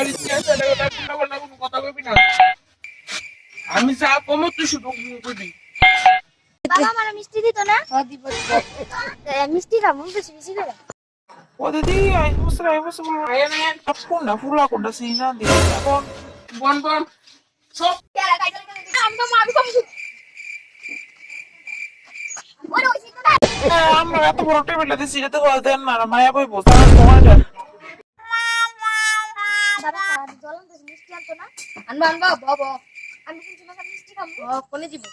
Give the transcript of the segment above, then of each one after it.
বাড়ি দিয়ে আসে না কোনো কথা কবি না আমি যা কমো তুই শুধু কবি বাবা আমার মিষ্টি দিত না দিব মিষ্টি খাবো বেশি বেশি করে ও দিদি আই বসে আয় না কোন না ফুলা কোনটা সিনা দিয়ে এখন বন সব আমরা এত বড় টেবিল দিছি যেতে হল দেন না মায়া বই বসে তোমার বাবা জলন তো মিষ্টি আনতো না আনবা বাবা আমি কিন্তু না মিষ্টি খাবো কোনে দিব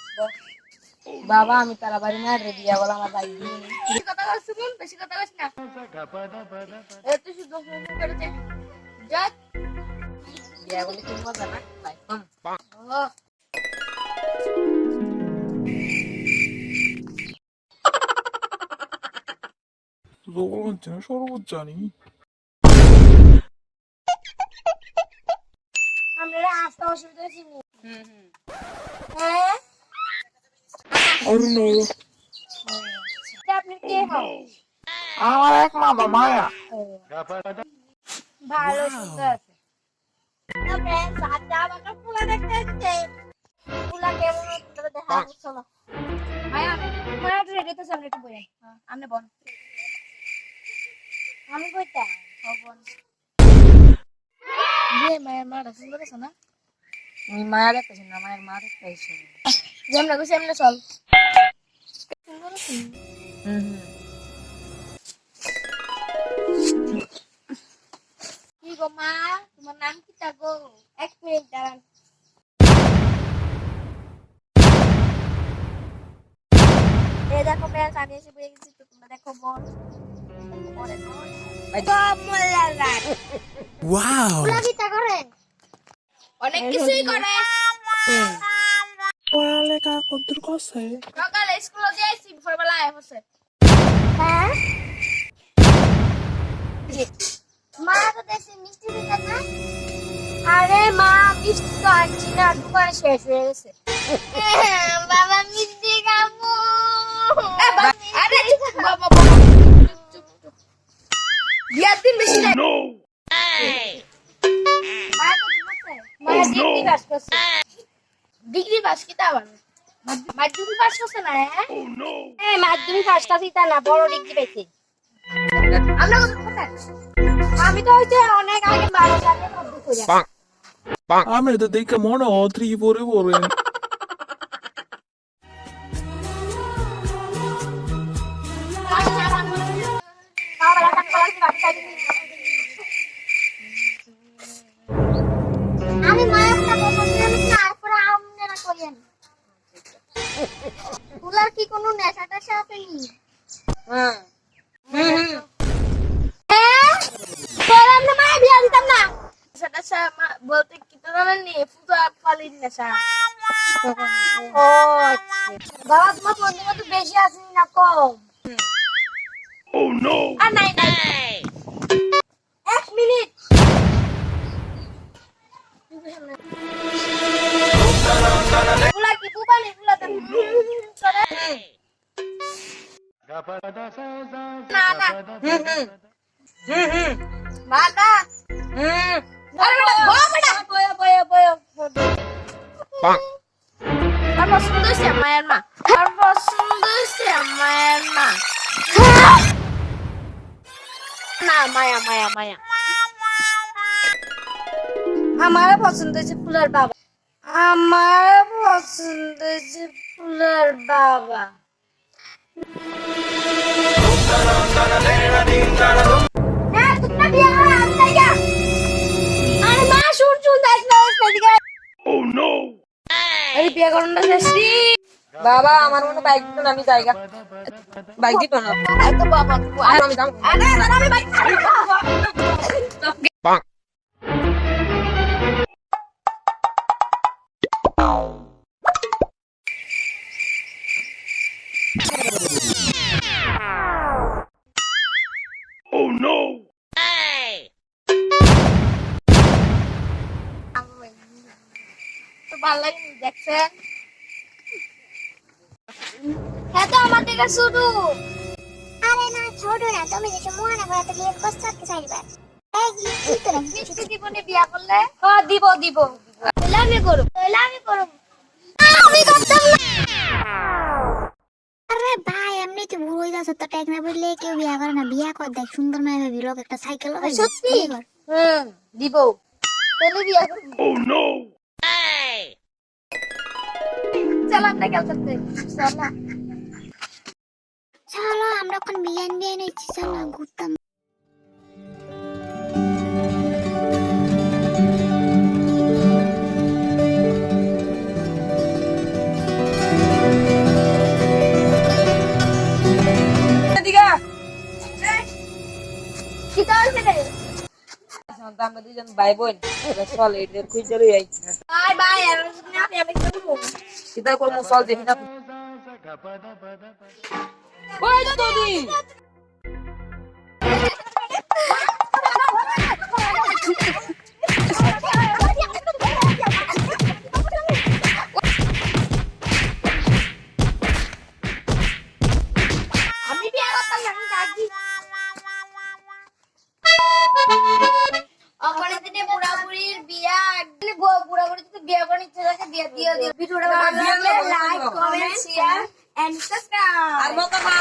বাবা আমি তারা বাড়ি না রে দিয়া বলা আমার ভাই বেশি কথা কইছ কোন বেশি কথা কইছ না এ তুই শুধু ফোন করে দে যা দিয়া বলে কি মজা না ভাই ও জোর হচ্ছে না সরবত জানি আমরা আসতে অসুবিধা ছিল হ্যাঁ অরুণ আপনি কে হন আমার এক মামা মায়া ভালো সুন্দর আছে না फ्रेंड्स আজ আমাকে ফুলা দেখতে এসেছে ফুলা কেমন তোমরা দেখা চলো মায়া মায়া রেডি তো সামনে একটু বই আমনে বল আমি কইতা বল যে মায়ের মাটা সুন্দর আছে না আমি মায়া দেখতেছি না মায়ের মা দেখতেছি যেমন কইছি এমনি চল সুন্দর আছে কি গো মা তোমার নাম কি তা গো এক মিনিট দাঁড়ান এই দেখো প্যান্ট আমি এসে পেয়ে গেছি তো তোমরা দেখো বোন পরে ওয়াও ওলা কি তা করে অনেক কিছুই করে পড়ালেখা কদ্দুর করছে সকালে স্কুলে যাইছি ভোরবেলা হচ্ছে হ্যাঁ মা তো দেশে মিষ্টি দিতে না আরে মা মিষ্টি তো আনছি না দোকান শেষ হয়ে গেছে বাবা মিষ্টি খাবো আরে বাবা বিয়ার দিন বেশি না মা তো দিচ্ছে মা ডিগ্রি পাস করছে ডিগ্রি পাস কি তা বল মাধ্যমিক পাস করছে না হ্যাঁ মাধ্যমিক পাস করছি তা না বড় ডিগ্রি পেয়েছি আমরা কোথায় আমি তো হইছে অনেক আগে 12 সালে মধ্যে কইরা আমি তো দেখে মনে হয় 3-4 পড়েন আমি মায়াটা বলতে আমি তারপর আমনে না কইেন ফুলার কি কোনো নেশাটা সাথে নি হ্যাঁ বললাম না মায়া বিয়া দিতাম না সেটা বলতে কি তো জানেন নি ফুলা ফালির নেশা ও আচ্ছা বাবা তোমার বন্ধু মত বেশি আসেনি না কম ও নো আর নাই এক মিনিট ফুলা কি বুবানি ফুলা তো না না বাবা আরে বেটা বয় আর পছন্দ হইছে মায়ের মা আর পছন্দ হইছে মায়ের মা না মায়া আমার পছন্দ হয়েছে ফুলের বাবা আমার পছন্দ হয়েছে ফুলের বাবা বাবা আমার মনে বাইক দিত না আমি জায়গা বাইক দিত না বাবা আমি দাম Oh no! ভালো লাগে দেখছেন হ্যাঁ তো আমার থেকে শুরু আরে না ছোট না তুমি যে মোহনা করে তো বিয়ে করতে চাইবা এই কি তোরা মিষ্টি দিবনি বিয়া করলে দিব দিব তাহলে আমি করব আমি করতাম না আরে ভাই এমনি তো ভুল হয়ে যাচ্ছে তো টেক না বললে কেউ বিয়া করে না বিয়া কর দেখ সুন্দর মেয়ে ভাবি লোক একটা সাইকেল সত্যি দিব তাহলে বিয়া করব ও নো চল আমরা খেলতে চল না চলো আমরা এখন বিয়ান ইচ্ছি চলো ঘুরতাম দিগা কি হইছে রে আমরা দুজন ভাই বোন চল এদের খুঁজে লই আই বাই বাই আর না আমি করব কিতা করব চল দেখি না ওই তোদি আমি বিয়া করতাম না দাদি অনেক দিনে বুড়াবুড়ির বিয়া একদিনে বুড়াবুড়ি যদি বিয়া করে ইচ্ছে থাকে বিয়া দিয়ে দিও ভিডিওটা ভালো লাগলে like comment share and subscribe আর মত না